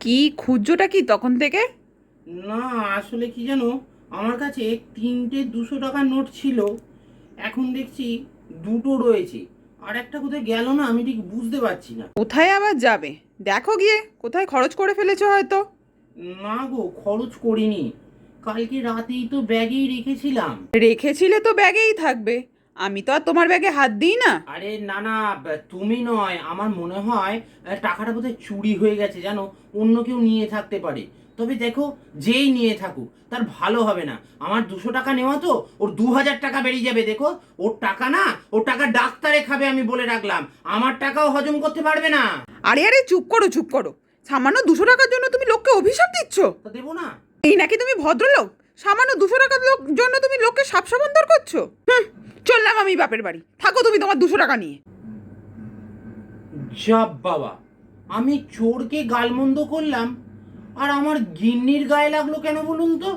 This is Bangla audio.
কি খুঁজছোটা কি তখন থেকে? না, আসলে কি জানো, আমার কাছে 3টে 200 টাকার নোট ছিল। এখন দেখছি দুটো রয়েছে, আর একটা কোথায় গেল না, আমি ঠিক বুঝতে পারছি না। কোথায় আবার যাবে? দেখো গিয়ে কোথায় খরচ করে ফেলেছো হয়তো। না গো, খরচ করিনি। কালকে রাতেই তো ব্যাগেই রেখেছিলাম। রেখেছিলে তো ব্যাগেই থাকবে। আমি তো আর তোমার ব্যাগে হাত দিই না। আরে না না, তুমি নয়, আমার মনে হয় টাকাটা বোধহয় চুরি হয়ে গেছে জানো। অন্য কেউ নিয়ে থাকতে পারে। তবে দেখো, যেই নিয়ে থাকুক তার ভালো হবে না। আমার 200 টাকা নেওয়া তো, ওর 2000 টাকা বেরিয়ে যাবে দেখো। ওর টাকা না, ওর টাকা ডাক্তারে খাবে, আমি বলে রাখলাম। আমার টাকাও হজম করতে পারবে না। আরে আরে, চুপ করো চুপ করো। সামান্য 200 টাকার জন্য তুমি লোককে অভিশাপ দিচ্ছ? তা দেবো না? এই নাকি তুমি ভদ্রলোক? সামান্য 200 টাকার জন্য তুমি লোককে সাপ সমান্তর করছো? হুম, চললাম আমি বাপের বাড়ি। থাকো তুমি তোমার 200 টাকা নিয়ে। যা বাবা, আমি চোরকে গালমন্দ করলাম, আর আমার গিন্নির গায়ে লাগলো কেন বলুন তো?